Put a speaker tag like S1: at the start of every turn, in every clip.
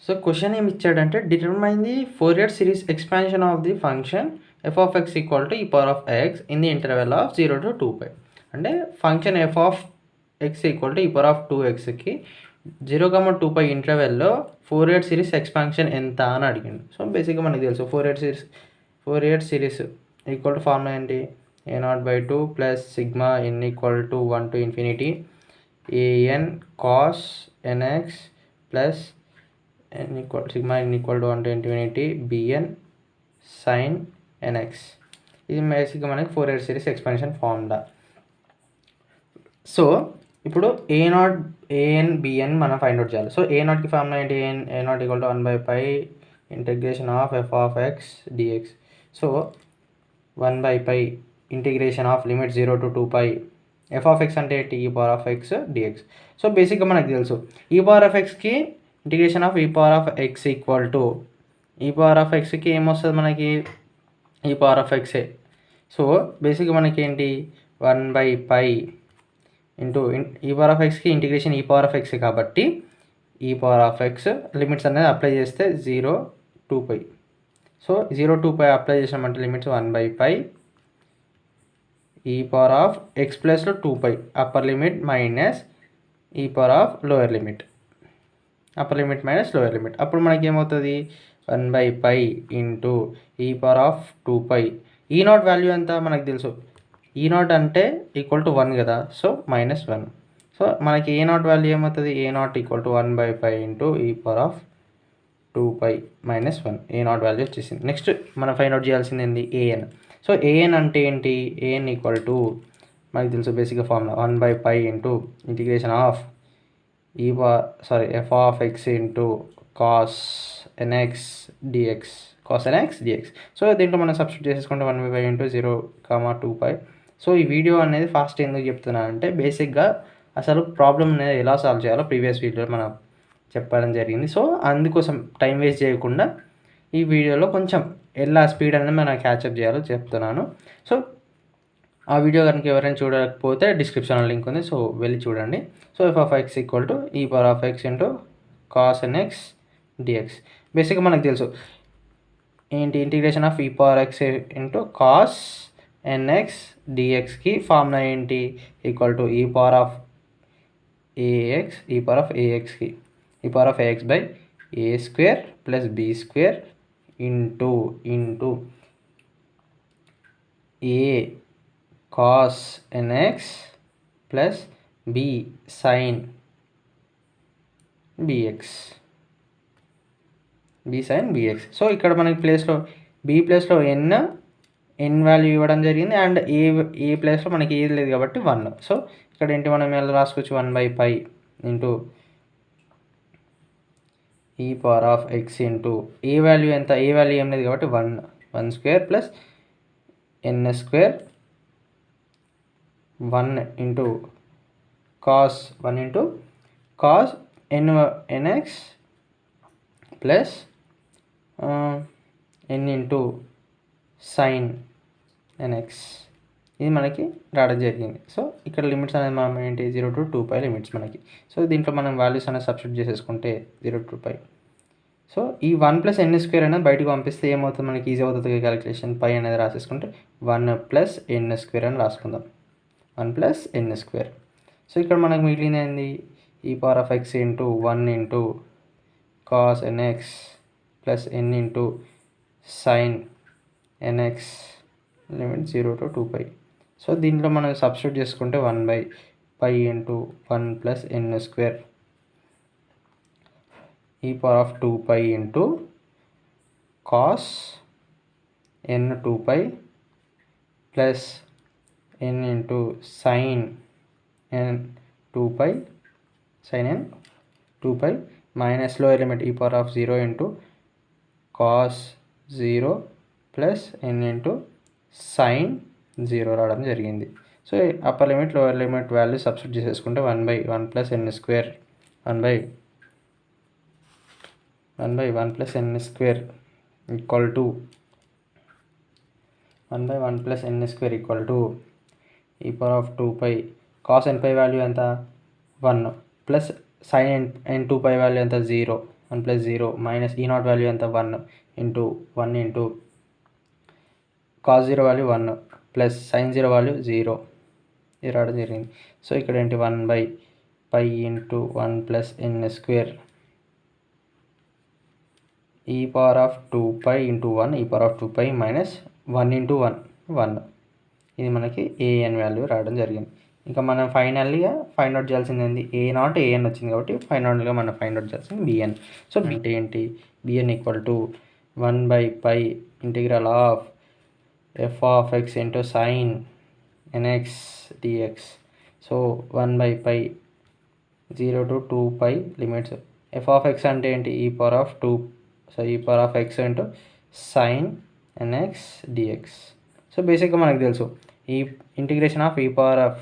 S1: So question ఏమి ఇచ్చాడంటే determine the Fourier series expansion of the function f of x equal to e power of x in the interval of 0 to 2π. అంటే function f of x equal to e power of 2xకి 0, 2π ఇంటర్వెల్లో Fourier series expansion ఎంత అని అడిగింది. So బేసిక్గా మనకు తెలుసు Fourier series equal to formula ఏంటి, a0/2 plus sigma n equal to 1 to infinity an cos nx plus sigma n equal to 1 to infinity bn sin nx. ఇది బేసిక్గా మనకి Fourier series expansion formula. So ఇప్పుడు a0 an bn మనం find out చేయాలి. So a0కి formula ఏంటి, a0 equal to 1/π integration of f of x dx. So 1/π integration of limit 0 to 2π f of x అంటే ఏంటి, e power of x dx. So బేసిక్గా మనకు తెలుసు e పవర్ ఆఫ్ xకి integration of e power of x equal to e power of xకి ఏమొస్తుంది మనకి e power of x. So బేసిక్గా మనకి ఏంటి 1/π ఇంటూ e పవర్ ఆఫ్ xకి integration e power of x కాబట్టి e power of x limits అనేది అప్లై చేస్తే 0 2π. సో 0 2π అప్లై చేసినామంటే limits 1/π e power of x ప్లస్లో 2π upper limit minus e power of lower limit, upper limit minus lower limit. అప్పుడు మనకి ఏమవుతుంది 1/π into e power of 2π. ఈ0 value ఎంత మనకు తెలుసు, ఈ0 అంటే ఈక్వల్ టు 1 కదా, సో -1. సో మనకి a0 వాల్యూ ఏమవుతుంది, a0 equal to 1/π into e power of 2π -1. a0 value వచ్చేసింది. నెక్స్ట్ మనం ఫైండ్ అవుట్ చేయాల్సింది ఏంటి, an. సో an అంటే ఏంటి, an ఈక్వల్ టు మనకు తెలుసు బేసిక్గా formula 1/π into integration of f of x into cos nx dx. So దీంట్లో మనం సబ్స్టిట్యూట్ చేసేసుకుంటే 1/π ఇంటూ 0, 2π. సో ఈ వీడియో అనేది ఫాస్ట్ ఎందుకు చెప్తున్నానంటే బేసిక్గా అసలు ప్రాబ్లమ్ అనేది ఎలా సాల్వ్ చేయాలో ప్రీవియస్ వీడియోలో మనం చెప్పడం జరిగింది. సో అందుకోసం టైం వేస్ట్ చేయకుండా ఈ వీడియోలో కొంచెం ఎలా స్పీడ్ అనేది మనం క్యాచప్ చేయాలో చెప్తున్నాను. సో ఆ వీడియో కనుక ఎవరైనా చూడకపోతే డిస్క్రిప్షన్లో లింక్ ఉంది, సో వెళ్ళి చూడండి. So f of x equal to e power of x into cos nx dx. బేసిక్గా మనకు తెలుసు ఏంటి, integration of e power x into cos nx dxకి ఫార్ములా ఏంటి, equal to e power of axకి e power of ax by a square plus b square into a cos nx plus b sin bx. So ఇక్కడ మనకి b ప్లేస్లో n value ఇవ్వడం జరిగింది and ఏ ప్లేస్లో మనకి ఏది లేదు కాబట్టి 1. సో ఇక్కడ ఏంటి మనం ఎలా రాసుకోవచ్చు, 1/π into e power of x into a value ఎంత, ఏ వాల్యూ ఏం లేదు కాబట్టి 1 square plus n square 1 into cos nx plus n into sin nx. ఇది మనకి రావడం జరిగింది. సో ఇక్కడ లిమిట్స్ అనేది మనం ఏంటి 0 to 2π లిమిట్స్ మనకి. సో దీంట్లో మనం వాల్యూస్ అనేది సబ్స్టిట్యూట్ చేసేసుకుంటే 0 to 2π. సో ఈ 1 + n స్క్వేర్ అనేది బయటకు పంపిస్తే ఏమవుతుంది మనకి ఈజీ అవుతుంది క్యాలిక్యులేషన్. పై అనేది రాసేసుకుంటే 1 + n స్క్వేర్ అని రాసుకుందాం, 1 + n స్క్వేర్. సో ఇక్కడ మనకు మిగిలింది ఏంది, e power of x into 1 into cos nx plus n into sin nx limit 0 to 2π. So దీంట్లో మనం సబ్స్టిట్యూట్ చేసుకుంటే 1/π into 1 + n square e power of 2π into cos n 2π plus n into sin n 2π minus lower limit e power of 0 into cos 0 plus n into sin 0 రావడం జరిగింది. So upper limit lower limit value substitute చేసేసుకుంటే 1/1 + n square 1/1 + n square equal to 1/1 + n square equal to e power of 2π. cos nπ value ఎంత 1 plus sin n 2π value ఎంత 0. 1 plus 0 minus e naught value ఎంత 1 into cos 0 value 1 plus sine 0 value 0 ఇది రావడం జరిగింది. So ఇక్కడ ఏంటి 1/π into 1 plus n square e power of 2π into 1 e power of 2π minus 1 into 1 ఇది మనకి an వాల్యూ రావడం జరిగింది. ఇంకా మనం ఫైనల్గా ఫైండ్ అవుట్ చేయాల్సింది ఏంటి an వచ్చింది కాబట్టి ఫైనల్గా మనం ఫైండ్ అవుట్ చేయాల్సింది bn. సో అంటే ఏంటి bn equal to 1/π integral of f of x into sine nx dx. So 1/π 0 to 2π limits f of x అంటే ఏంటి e power of 2, so e power of x into sine nx dx. So బేసిక్గా మనకు తెలుసు ఈ integration of e power of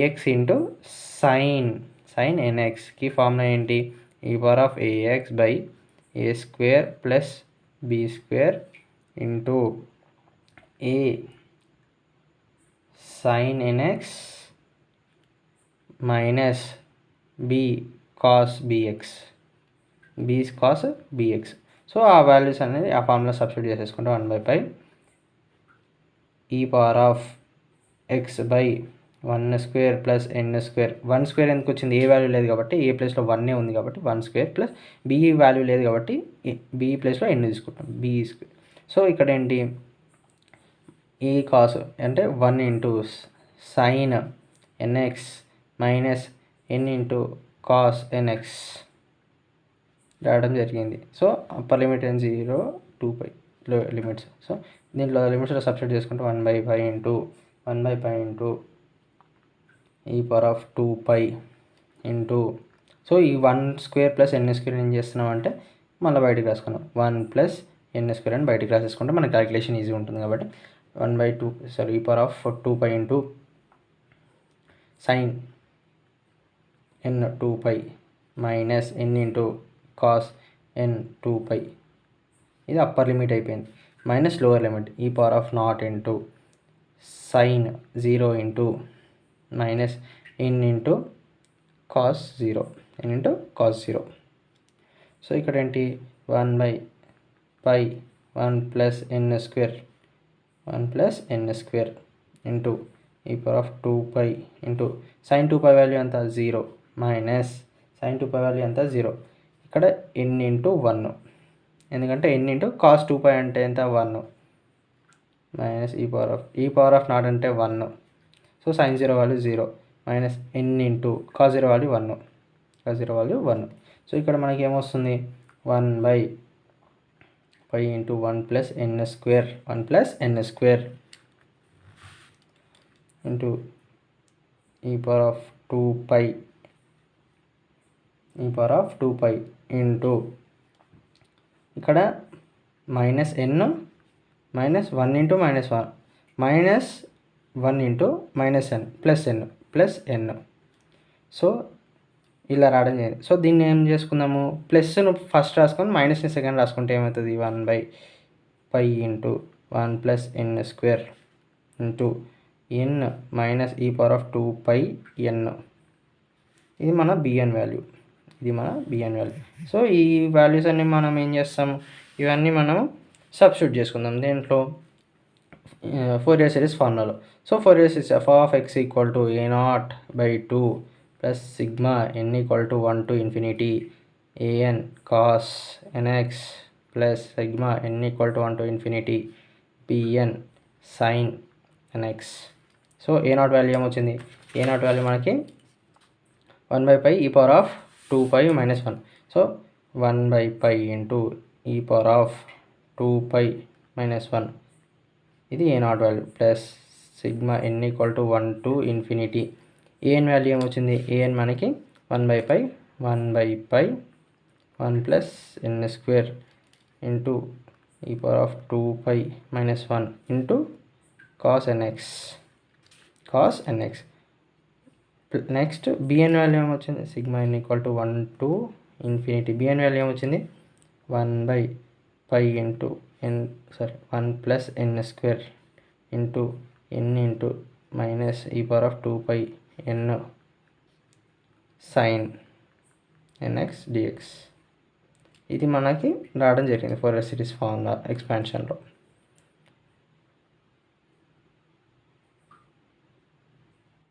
S1: ax into sine nxకి formula ఏంటి e power of ax by a square plus b square into a sine nx minus b cos bx, b cos bx. So ఆ values అనేది ఆ formula substitute చేసేసుకుంటే 1/π e power of x by 1 square plus n square. 1 square ఎందుకు వచ్చింది ఏ value లేదు కాబట్టి ఏ ప్లేస్లో 1 ఉంది కాబట్టి 1 స్క్వేర్ ప్లస్ b వాల్యూ లేదు కాబట్టి b ప్లేస్లో n తీసుకుంటాం b స్క్వేర్. సో ఇక్కడ ఏంటి ఈ కాస్ అంటే 1 into sine nx minus n into cos nx రావడం జరిగింది. So upper limit 0 2π limits. So దీంట్లో లిమిట్స్లో సబ్స్టిట్యూట్ చేసుకుంటే 1/π into e power of 2π into, so ఈ 1 స్క్వేర్ ప్లస్ n స్క్వేర్ ఏం చేస్తున్నాం అంటే మళ్ళీ బయటికి రాసుకున్నాం 1 ప్లస్ n స్క్వేర్ అని బయటికి రాసేసుకుంటే మన క్యాలిక్యులేషన్ ఈజీ ఉంటుంది కాబట్టి 1/2 e power of 2π into sine n 2π minus n into cos n 2π. ఇది అప్పర్ లిమిట్ అయిపోయింది. Minus lower limit e power of naught into sine 0 into minus n into cos 0 so ఇక్కడ ఏంటి 1/π 1 plus n square into e power of 2π into sine 2π value ఎంత 0 minus sign 2π value ఎంత 0. ఇక్కడ n into 1 ఎందుకంటే n into cos 2π అంటే ఎంత 1 minus e power of naught అంటే 1, సో sine 0 value 0 minus n into cos 0 value 1. సో ఇక్కడ మనకి ఏమొస్తుంది 1/π into 1 plus n square into e power of 2π into ఇక్కడ minus n minus 1 into minus 1 minus 1 into minus n plus n. సో ఇలా రావడం జరిగింది. సో దీన్ని ఏం చేసుకుందాము ప్లస్ను ఫస్ట్ రాసుకొని మైనస్ని సెకండ్ రాసుకుంటే ఏమవుతుంది 1/π into 1 plus n square into n minus e power of 2πn. ఇది మన bn వాల్యూ. సో ఈ వాల్యూస్ అన్నీ మనం ఏం చేస్తాం ఇవన్నీ మనం సబ్స్టిట్యూట్ చేసుకుందాం దీంట్లో ఫోరియర్ సిరీస్ ఫార్ములాలో. So Fourier series f of x equal to a0/2 plus sigma n equal to 1 to infinity an cos nx plus sigma n equal to 1 to infinity bn sin nx. So a0 value ఏమొచ్చింది a0 value మనకి 1/π e power of 2π minus 1. So 1/π into e power of 2π minus 1 ఇది a0 value plus sigma n equal to 1 to infinity. an value ఏమొచ్చింది an మనకి 1/π 1 plus n square into e power of 2π minus 1 into cos nx. Next bn value ఏమొచ్చింది sigma n equal to 1 to infinity. bn value ఏమొచ్చింది 1/π into 1 plus n square into n into minus e power of 2πn sin nx dx. ఇది మనకి రావడం జరిగింది Fourier series formula ఎక్స్పాన్షన్లో.